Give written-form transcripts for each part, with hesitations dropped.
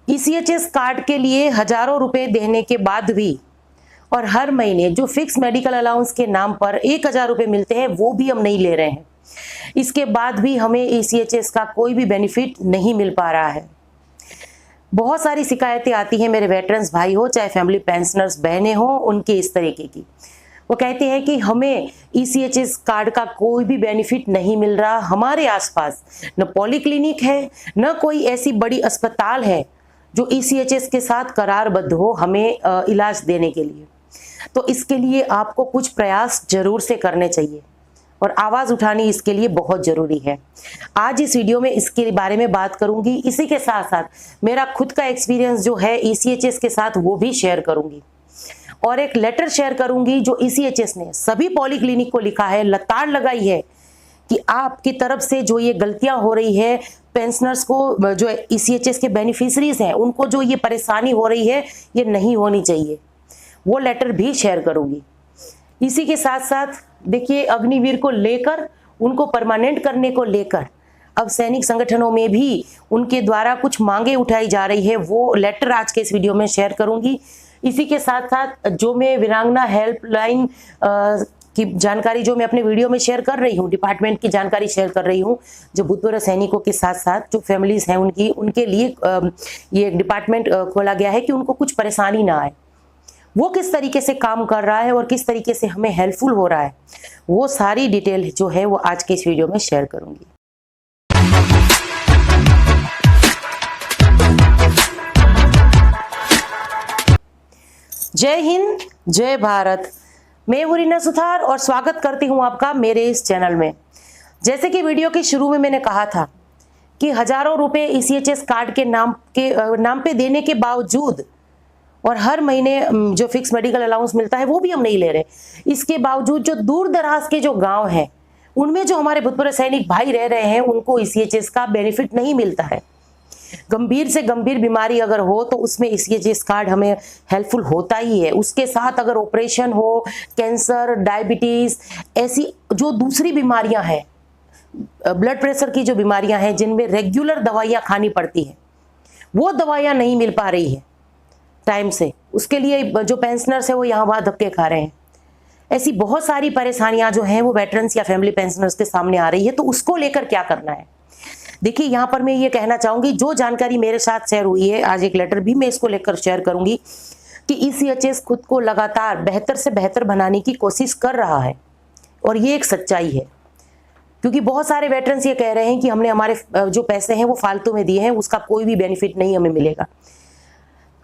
ECHS card के लिए हजारों रुपए देने के बाद भी और हर महीने जो फिक्स मेडिकल अलाउंस के नाम पर 1000 रुपए मिलते हैं वो भी हम नहीं ले रहे हैं। इसके बाद भी हमें ईसीएचएस का कोई भी बेनिफिट नहीं मिल पा रहा है। बहुत सारी शिकायतें आती हैं मेरे वेटरन्स भाई हो चाहे फैमिली पेंशनर्स बहनें हो, उनके इस तरीके की। वो कहते हैं कि हमें ईसीएचएस कार्ड का कोई भी बेनिफिट नहीं मिल रहा। हमारे आसपास न पॉलीक्लिनिक है न कोई ऐसी बड़ी अस्पताल है जो ईसीएचएस के साथ करारबद्ध हो हमें इलाज देने के लिए। तो इसके लिए आपको कुछ प्रयास जरूर से करने चाहिए और आवाज उठानी इसके लिए बहुत जरूरी है। आज इस वीडियो में इसके बारे में बात करूंगी। इसी के साथ साथ मेरा खुद का एक्सपीरियंस जो है ईसीएचएस के साथ वो भी शेयर करूंगी और एक लेटर शेयर करूंगी जो ईसीएचएस ने सभी पॉलीक्लिनिक को लिखा है, लताड़ लगाई है कि आपकी तरफ से जो ये गलतियां हो रही है, पेंशनर्स को जो ईसीएचएस के बेनिफिशरीज हैं उनको जो ये परेशानी हो रही है ये नहीं होनी चाहिए। वो लेटर भी शेयर करूंगी। इसी के साथ साथ देखिए, अग्निवीर को लेकर, उनको परमानेंट करने को लेकर अब सैनिक संगठनों में भी उनके द्वारा कुछ मांगे उठाई जा रही है, वो लेटर आज के इस वीडियो में शेयर करूंगी। इसी के साथ साथ जो मैं वीरांगना हेल्पलाइन की जानकारी जो मैं अपने वीडियो में शेयर कर रही हूँ, डिपार्टमेंट की जानकारी शेयर कर रही हूँ, जो भूतपूर्व सैनिकों के साथ साथ जो फैमिलीज हैं उनके लिए ये एक डिपार्टमेंट खोला गया है कि उनको कुछ परेशानी ना आए। वो किस तरीके से काम कर रहा है और किस तरीके से हमें हेल्पफुल हो रहा है, वो सारी डिटेल जो है वो आज के इस वीडियो में शेयर करूंगी। जय हिंद, जय भारत। मैं हूं रीना सुथार और स्वागत करती हूं आपका मेरे इस चैनल में। जैसे कि वीडियो के शुरू में मैंने कहा था कि हजारों रुपए ईसीएचएस कार्ड के नाम पे देने के बावजूद और हर महीने जो फिक्स मेडिकल अलाउंस मिलता है वो भी हम नहीं ले रहे। इसके बावजूद जो दूर दराज के जो गांव हैं उनमें जो हमारे भूतपूर्व सैनिक भाई रह रहे हैं उनको ईसीएचएस का बेनिफिट नहीं मिलता है। गंभीर से गंभीर बीमारी अगर हो तो उसमें ईसीएचएस कार्ड हमें हेल्पफुल होता ही है। उसके साथ अगर ऑपरेशन हो, कैंसर, डायबिटीज, ऐसी जो दूसरी बीमारियां हैं, ब्लड प्रेशर की जो बीमारियां हैं जिनमें रेगुलर दवाइयां खानी पड़ती हैं, वो दवाइयां नहीं मिल पा रही है टाइम से, उसके लिए जो पेंशनर्स है वो यहाँ वहाँ धक्के खा रहे हैं। ऐसी बहुत सारी परेशानियां जो हैं वो वेटरन्स या फैमिली पेंशनर्स के सामने आ रही है। तो उसको लेकर क्या करना है, देखिए यहाँ पर मैं ये कहना चाहूंगी, जो जानकारी मेरे साथ शेयर हुई है, आज एक लेटर भी मैं इसको लेकर शेयर करूंगी कि ईसीएचएस खुद को लगातार बेहतर से बेहतर बनाने की कोशिश कर रहा है और ये एक सच्चाई है। क्योंकि बहुत सारे वेटरन्स ये कह रहे हैं कि हमने हमारे जो पैसे हैं वो फालतू में दिए हैं, उसका कोई भी बेनिफिट नहीं हमें मिलेगा।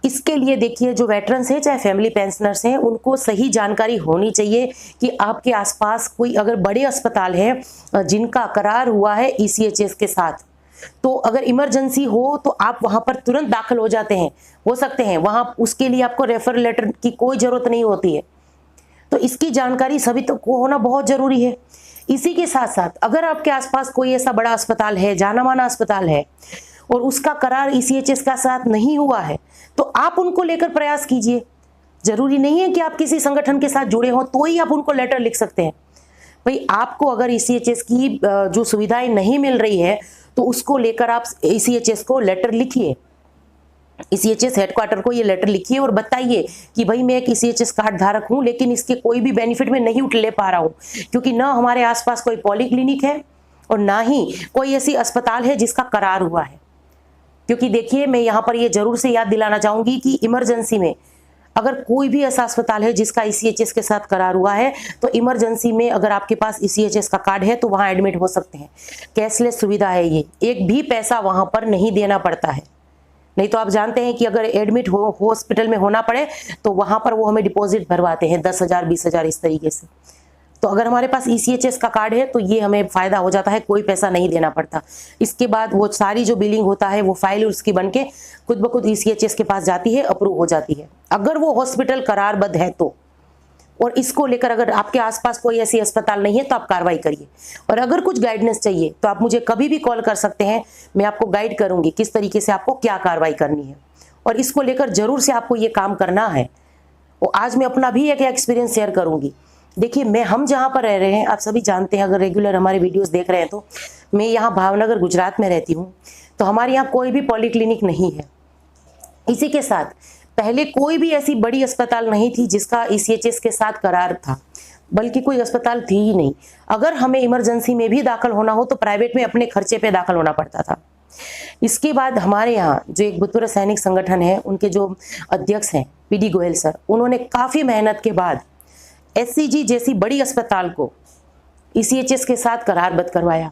इसके लिए देखिए, जो वेटरन्स हैं चाहे फैमिली पेंशनर्स हैं, उनको सही जानकारी होनी चाहिए कि आपके आसपास कोई अगर बड़े अस्पताल है जिनका करार हुआ है ईसीएचएस के साथ, तो अगर इमरजेंसी हो तो आप वहां पर तुरंत दाखिल हो जाते हैं, हो सकते हैं वहां, उसके लिए आपको रेफर लेटर की कोई जरूरत नहीं होती है। तो इसकी जानकारी सभी तक को होना बहुत जरूरी है। इसी के साथ साथ अगर आपके आसपास कोई ऐसा बड़ा अस्पताल है, जाना माना अस्पताल है और उसका करार ईसीएचएस का साथ नहीं हुआ है, तो आप उनको लेकर प्रयास कीजिए। जरूरी नहीं है कि आप किसी संगठन के साथ जुड़े हो तो ही आप उनको लेटर लिख सकते हैं। भाई, आपको अगर ईसीएचएस की जो सुविधाएं नहीं मिल रही है तो उसको लेकर आप ईसीएचएस को लेटर लिखिए, ईसीएचएस हेडक्वार्टर को ये लेटर लिखिए और बताइए कि भाई मैं एक ईसीएचएस कार्ड धारक हूं लेकिन इसके कोई भी बेनिफिट में नहीं ले पा रहा हूं, क्योंकि ना हमारे आसपास कोई पॉलीक्लिनिक है और ना ही कोई ऐसी अस्पताल है जिसका करार हुआ है। क्योंकि देखिए, मैं यहाँ पर ये जरूर से याद दिलाना चाहूंगी कि इमरजेंसी में अगर कोई भी ऐसा अस्पताल है जिसका ईसीएचएस के साथ करार हुआ है तो इमरजेंसी में अगर आपके पास ईसीएचएस का कार्ड है तो वहां एडमिट हो सकते हैं। कैशलेस सुविधा है ये, एक भी पैसा वहां पर नहीं देना पड़ता है। नहीं तो आप जानते हैं कि अगर एडमिट हो हॉस्पिटल में होना पड़े तो वहां पर वो हमें डिपॉजिट भरवाते हैं 10,000 20,000 इस तरीके से। तो अगर हमारे पास ईसीएचएस का कार्ड है तो ये हमें फायदा हो जाता है, कोई पैसा नहीं देना पड़ता। इसके बाद वो सारी जो बिलिंग होता है वो फाइल उसकी बन के खुद ब खुद ईसीएचएस के पास जाती है, अप्रूव हो जाती है अगर वो हॉस्पिटल करारबद्ध है तो। और इसको लेकर अगर आपके आसपास कोई ऐसी अस्पताल नहीं है तो आप कार्रवाई करिए। और अगर कुछ गाइडेंस चाहिए तो आप मुझे कभी भी कॉल कर सकते हैं, मैं आपको गाइड करूंगी किस तरीके से आपको क्या कार्रवाई करनी है। और इसको लेकर जरूर से आपको ये काम करना है। और आज मैं अपना भी एक एक्सपीरियंस शेयर करूंगी। देखिए, हम जहाँ पर रह रहे हैं आप सभी जानते हैं, अगर रेगुलर हमारे वीडियोस देख रहे हैं तो मैं यहाँ भावनगर गुजरात में रहती हूँ। तो हमारे यहाँ कोई भी पॉलीक्लिनिक नहीं है। इसी के साथ पहले कोई भी ऐसी बड़ी अस्पताल नहीं थी जिसका ईसीएचएस के साथ करार था, बल्कि कोई अस्पताल थी ही नहीं। अगर हमें इमरजेंसी में भी दाखिल होना हो तो प्राइवेट में अपने खर्चे पे दाखिल होना पड़ता था। इसके बाद हमारे यहाँ जो एक भूतपूर्व सैनिक संगठन है, उनके जो अध्यक्ष हैं पीडी गोयल सर, उन्होंने काफ़ी मेहनत के बाद एससीजी जैसी बड़ी अस्पताल को ईसीएचएस के साथ करारबद्ध करवाया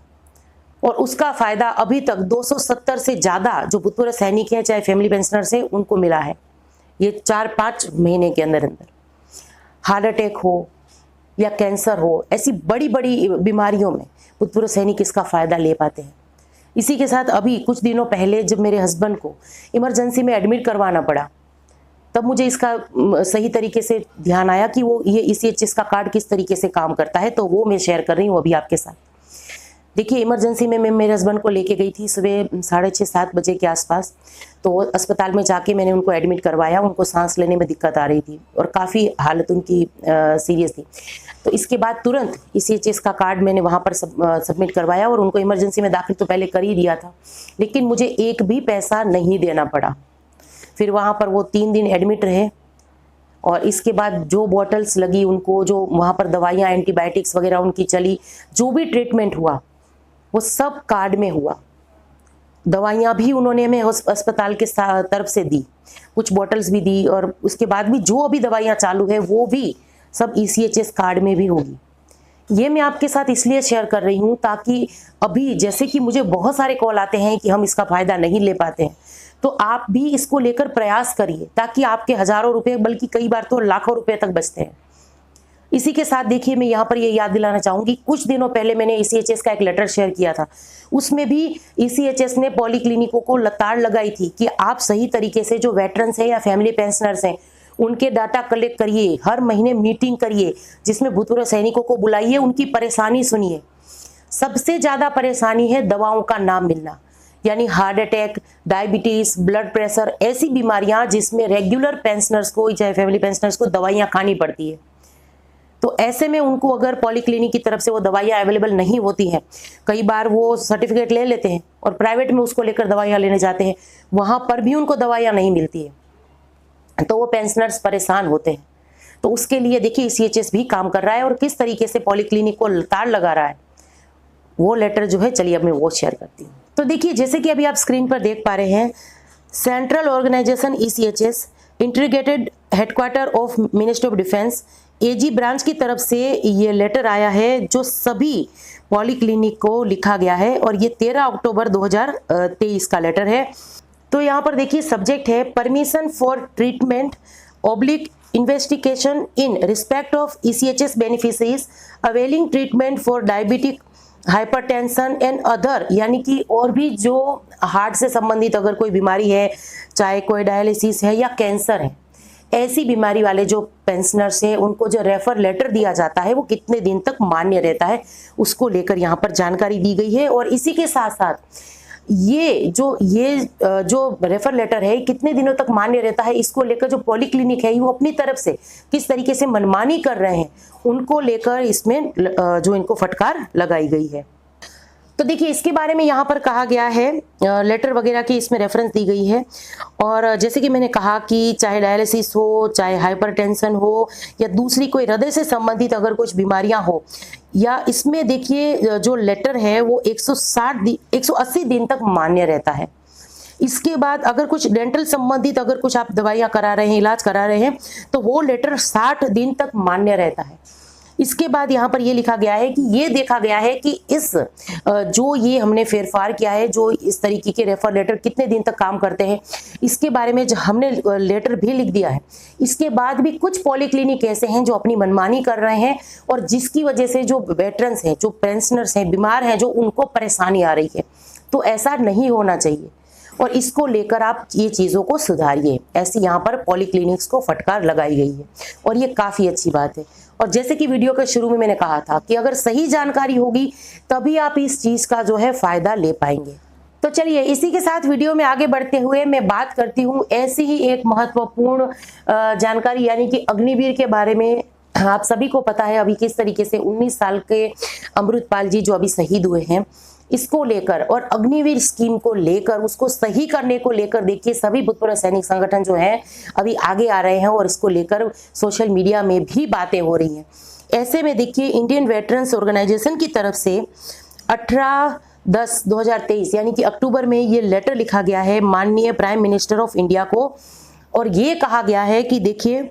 और उसका फ़ायदा अभी तक 270 से ज़्यादा जो भूतपूर्व सैनिक हैं, चाहे फैमिली पेंशनर्स हैं, उनको मिला है। ये 4-5 महीने के अंदर अंदर हार्ट अटैक हो या कैंसर हो, ऐसी बड़ी बड़ी बीमारियों में भूतपूर्व सैनिक इसका फ़ायदा ले पाते हैं। इसी के साथ अभी कुछ दिनों पहले जब मेरे हस्बैंड को इमरजेंसी में एडमिट करवाना पड़ा, तब मुझे इसका सही तरीके से ध्यान आया कि वो ये ईसीएचएस का कार्ड किस तरीके से काम करता है, तो वो मैं शेयर कर रही हूँ अभी आपके साथ। देखिए, इमरजेंसी में मैं मेरे हस्बैंड को लेके गई थी सुबह 6:30-7 बजे के आसपास। तो अस्पताल में जाके मैंने उनको एडमिट करवाया। उनको सांस लेने में दिक्कत आ रही थी और काफ़ी हालत उनकी सीरियस थी। तो इसके बाद तुरंत ईसीएचएस का कार्ड मैंने वहाँ पर सबमिट करवाया और उनको इमरजेंसी में दाखिल तो पहले कर ही दिया था, लेकिन मुझे एक भी पैसा नहीं देना पड़ा। फिर वहाँ पर वो 3 दिन एडमिट रहे और इसके बाद जो बॉटल्स लगी उनको, जो वहाँ पर दवाइयाँ, एंटीबायोटिक्स वगैरह उनकी चली, जो भी ट्रीटमेंट हुआ वो सब कार्ड में हुआ। दवाइयाँ भी उन्होंने हमें अस्पताल के तरफ से दी, कुछ बॉटल्स भी दी, और उसके बाद भी जो अभी दवाइयाँ चालू है वो भी सब ईसीएचएस कार्ड में भी होगी। ये मैं आपके साथ इसलिए शेयर कर रही हूँ ताकि अभी जैसे कि मुझे बहुत सारे कॉल आते हैं कि हम इसका फ़ायदा नहीं ले पाते हैं, तो आप भी इसको लेकर प्रयास करिए ताकि आपके हज़ारों रुपए, बल्कि कई बार तो लाखों रुपए तक बचते हैं। इसी के साथ देखिए, मैं यहाँ पर ये याद दिलाना चाहूँगी, कुछ दिनों पहले मैंने ईसीएचएस का एक लेटर शेयर किया था। उसमें भी ईसीएचएस ने पॉलीक्लिनिकों को लताड़ लगाई थी कि आप सही तरीके से जो वेटरन्स हैं या फैमिली पेंशनर्स हैं उनके डाटा कलेक्ट करिए, हर महीने मीटिंग करिए जिसमें भूतपूर्व सैनिकों को बुलाइए, उनकी परेशानी सुनिए। सबसे ज़्यादा परेशानी है दवाओं का नाम मिलना, यानी heart attack, diabetes, blood pressure, ऐसी बीमारियां जिसमें रेगुलर पेंशनर्स को, चाहे फैमिली पेंशनर्स को दवाइयां खानी पड़ती है। तो ऐसे में उनको अगर पॉलीक्लिनिक की तरफ से वो दवाइयां अवेलेबल नहीं होती हैं, कई बार वो सर्टिफिकेट ले लेते हैं और प्राइवेट में उसको लेकर दवाइयां लेने जाते हैं, वहाँ पर भी उनको दवाइयां नहीं मिलती है, तो वो पेंशनर्स परेशान होते हैं। तो उसके लिए देखिए ईसीएचएस भी काम कर रहा है और किस तरीके से पॉलीक्लिनिक को लताड़ लगा रहा है, वो लेटर जो है, चलिए अब मैं वो शेयर करती हूँ। तो देखिए, जैसे कि अभी आप स्क्रीन पर देख पा रहे हैं, central organisation ECHS, integrated headquarter of ministry of defence, AG branch की तरफ से ये लेटर आया है जो सभी पॉलीक्लिनिक को लिखा गया है और ये 13 अक्टूबर 2023 का लेटर है। तो यहाँ पर देखिए, सब्जेक्ट है permission for treatment oblique investigation in respect of ECHS beneficiaries availing treatment for diabetic, hypertension and other, यानी कि और भी जो हार्ट से संबंधित अगर कोई बीमारी है, चाहे कोई डायलिसिस है या कैंसर है, ऐसी बीमारी वाले जो पेंशनर्स हैं उनको जो रेफर लेटर दिया जाता है वो कितने दिन तक मान्य रहता है, उसको लेकर यहाँ पर जानकारी दी गई है। और इसी के साथ साथ ये जो रेफर लेटर है कितने दिनों तक मान्य रहता है, इसको लेकर जो पॉलीक्लिनिक है वो अपनी तरफ से किस तरीके से मनमानी कर रहे हैं, उनको लेकर इसमें जो इनको फटकार लगाई गई है। तो देखिए, इसके बारे में यहाँ पर कहा गया है, लेटर वगैरह की इसमें रेफरेंस दी गई है। और जैसे कि मैंने कहा कि चाहे डायलिसिस हो, चाहे हाइपरटेंशन हो या दूसरी कोई हृदय से संबंधित अगर कुछ बीमारियां हो, या इसमें देखिए जो लेटर है वो 180 दिन तक मान्य रहता है। इसके बाद अगर कुछ डेंटल संबंधित अगर कुछ आप दवाइयाँ करा रहे हैं, इलाज करा रहे हैं, तो वो लेटर 60 दिन तक मान्य रहता है। इसके बाद यहाँ पर ये लिखा गया है कि ये देखा गया है कि इस जो ये हमने फेरफार किया है, जो इस तरीके के रेफर लेटर कितने दिन तक काम करते हैं, इसके बारे में जो हमने लेटर भी लिख दिया है। इसके बाद भी कुछ पॉलीक्लिनिक ऐसे हैं जो अपनी मनमानी कर रहे हैं और जिसकी वजह से जो वेटरन्स हैं, जो पेंशनर्स हैं, बीमार हैं, जो उनको परेशानी आ रही है। तो ऐसा नहीं होना चाहिए और इसको लेकर आप ये चीज़ों को सुधारिए। ऐसी यहाँ पर पॉलीक्लिनिक्स को फटकार लगाई गई है और ये काफ़ी अच्छी बात है। और जैसे कि वीडियो के शुरू में मैंने कहा था कि अगर सही जानकारी होगी तभी आप इस चीज़ का जो है फ़ायदा ले पाएंगे। तो चलिए, इसी के साथ वीडियो में आगे बढ़ते हुए मैं बात करती हूँ ऐसी ही एक महत्वपूर्ण जानकारी, यानी कि अग्निवीर के बारे में। आप सभी को पता है अभी किस तरीके से 19 साल के अमृतपाल जी जो अभी शहीद हुए हैं, इसको लेकर और अग्निवीर स्कीम को लेकर उसको सही करने को लेकर देखिए सभी भूतपूर्व सैनिक संगठन जो हैं अभी आगे आ रहे हैं और इसको लेकर सोशल मीडिया में भी बातें हो रही हैं। ऐसे में देखिए इंडियन वेटरन्स ऑर्गेनाइजेशन की तरफ से 18/10/2023 यानी कि अक्टूबर में ये लेटर लिखा गया है माननीय प्राइम मिनिस्टर ऑफ इंडिया को, और ये कहा गया है कि देखिए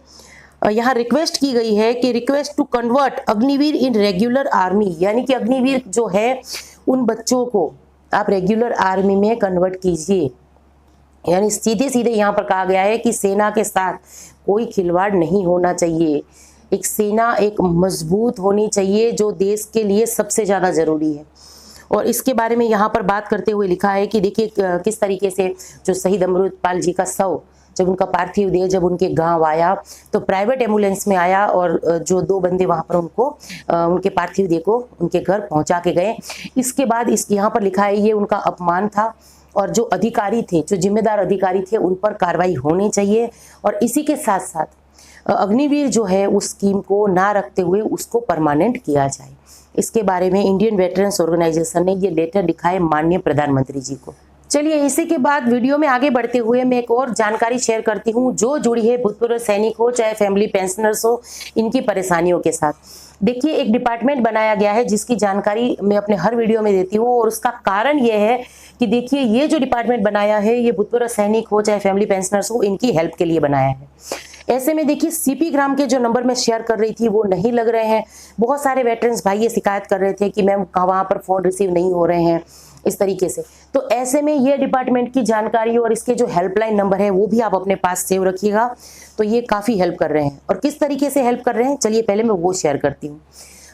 यहाँ रिक्वेस्ट की गई है कि request to convert Agniveer in regular army, यानी कि अग्निवीर जो है उन बच्चों को आप रेगुलर आर्मी में कन्वर्ट कीजिए। यानी सीधे सीधे यहाँ पर कहा गया है कि सेना के साथ कोई खिलवाड़ नहीं होना चाहिए। एक सेना एक मजबूत होनी चाहिए जो देश के लिए सबसे ज़्यादा ज़रूरी है। और इसके बारे में यहाँ पर बात करते हुए लिखा है कि देखिए किस तरीके से जो शहीद अमृतपाल जी का शव जब उनका पार्थिव देह जब उनके गांव आया तो प्राइवेट एम्बुलेंस में आया और जो 2 बंदे वहां पर उनको उनके पार्थिव देह को उनके घर पहुंचा के गए। इसके बाद यहाँ पर लिखा है ये उनका अपमान था और जो अधिकारी थे, जो जिम्मेदार अधिकारी थे, उन पर कार्रवाई होनी चाहिए। और इसी के साथ साथ अग्निवीर जो है उस स्कीम को ना रखते हुए उसको परमानेंट किया जाए। इसके बारे में इंडियन वेटरन्स ऑर्गेनाइजेशन ने ये लेटर लिखा है माननीय प्रधानमंत्री जी को। चलिए इसी के बाद वीडियो में आगे बढ़ते हुए मैं एक और जानकारी शेयर करती हूँ जो जुड़ी है भूतपूर्व सैनिक हो चाहे फैमिली पेंशनर्स हो, इनकी परेशानियों के साथ। देखिए एक डिपार्टमेंट बनाया गया है जिसकी जानकारी मैं अपने हर वीडियो में देती हूँ, और उसका कारण ये है कि देखिए ये जो डिपार्टमेंट बनाया है ये भूतपूर्व सैनिक हो चाहे फैमिली पेंशनर्स हो इनकी हेल्प के लिए बनाया है। ऐसे में देखिए सीपी ग्राम के जो नंबर मैं शेयर कर रही थी वो नहीं लग रहे हैं। बहुत सारे वेटरन्स भाई ये शिकायत कर रहे थे कि मैम वहाँ पर फ़ोन रिसीव नहीं हो रहे हैं इस तरीके से। तो ऐसे में ये डिपार्टमेंट की जानकारी और इसके जो हेल्पलाइन नंबर है वो भी आप अपने पास सेव रखिएगा। तो ये काफ़ी हेल्प कर रहे हैं। और किस तरीके से हेल्प कर रहे हैं चलिए पहले मैं वो शेयर करती हूँ।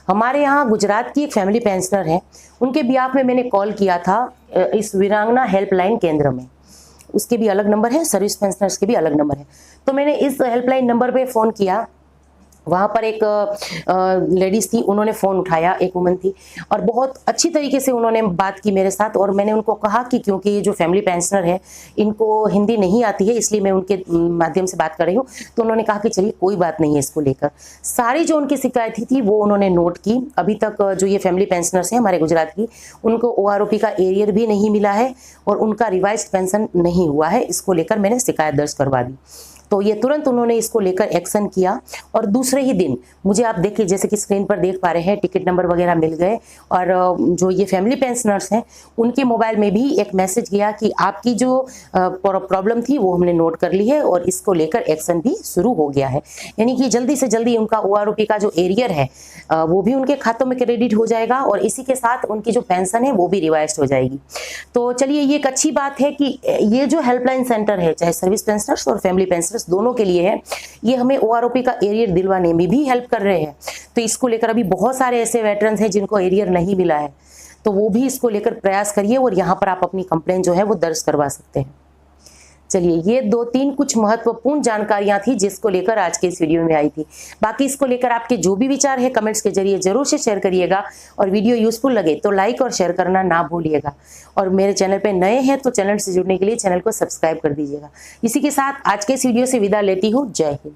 हमारे यहाँ गुजरात की एक फैमिली पेंशनर है, उनके बिहाफ में मैंने कॉल किया था इस वीरांगना हेल्पलाइन केंद्र में। उसके भी अलग नंबर है, सर्विस पेंशनर्स के भी अलग नंबर है। तो मैंने इस हेल्पलाइन नंबर पे फ़ोन किया। वहाँ पर एक लेडीज़ थी, उन्होंने फ़ोन उठाया, एक वुमन थी, और बहुत अच्छी तरीके से उन्होंने बात की मेरे साथ। और मैंने उनको कहा कि क्योंकि ये जो फैमिली पेंशनर है इनको हिंदी नहीं आती है इसलिए मैं उनके माध्यम से बात कर रही हूँ। तो उन्होंने कहा कि चलिए कोई बात नहीं है, इसको लेकर सारी जो उनकी शिकायत थी वो उन्होंने नोट की। अभी तक जो ये फैमिली पेंशनर्स हैं हमारे गुजरात की, उनको OROP का एरियर भी नहीं मिला है और उनका रिवाइज्ड पेंशन नहीं हुआ है। इसको लेकर मैंने शिकायत दर्ज करवा दी। तो ये तुरंत उन्होंने इसको लेकर एक्शन किया और दूसरे ही दिन मुझे आप देखिए जैसे कि स्क्रीन पर देख पा रहे हैं टिकट नंबर वगैरह मिल गए। और जो ये फैमिली पेंशनर्स हैं उनके मोबाइल में भी एक मैसेज गया कि आपकी जो प्रॉब्लम थी वो हमने नोट कर ली है और इसको लेकर एक्शन भी शुरू हो गया है। यानी कि जल्दी से जल्दी उनका OROP का जो एरियर है वो भी उनके खातों में क्रेडिट हो जाएगा और इसी के साथ उनकी जो पेंशन है वो भी रिवाइज्ड हो जाएगी। तो चलिए ये एक अच्छी बात है कि ये जो हेल्पलाइन सेंटर है चाहे सर्विस पेंशनर्स और फैमिली पेंशनर्स दोनों के लिए है, ये हमें OROP का एरियर दिलवाने में भी हेल्प कर रहे हैं। तो इसको लेकर अभी बहुत सारे ऐसे वेटरन्स हैं जिनको एरियर नहीं मिला है, तो वो भी इसको लेकर प्रयास करिए और यहाँ पर आप अपनी कंप्लेंट जो है वो दर्ज करवा सकते हैं। चलिए ये 2-3 कुछ महत्वपूर्ण जानकारियां थी जिसको लेकर आज के इस वीडियो में आई थी। बाकी इसको लेकर आपके जो भी विचार है कमेंट्स के जरिए जरूर से शेयर करिएगा और वीडियो यूजफुल लगे तो लाइक और शेयर करना ना भूलिएगा। और मेरे चैनल पे नए हैं तो चैनल से जुड़ने के लिए चैनल को सब्सक्राइब कर दीजिएगा। इसी के साथ आज के इस वीडियो से विदा लेती हूँ। जय हिंद।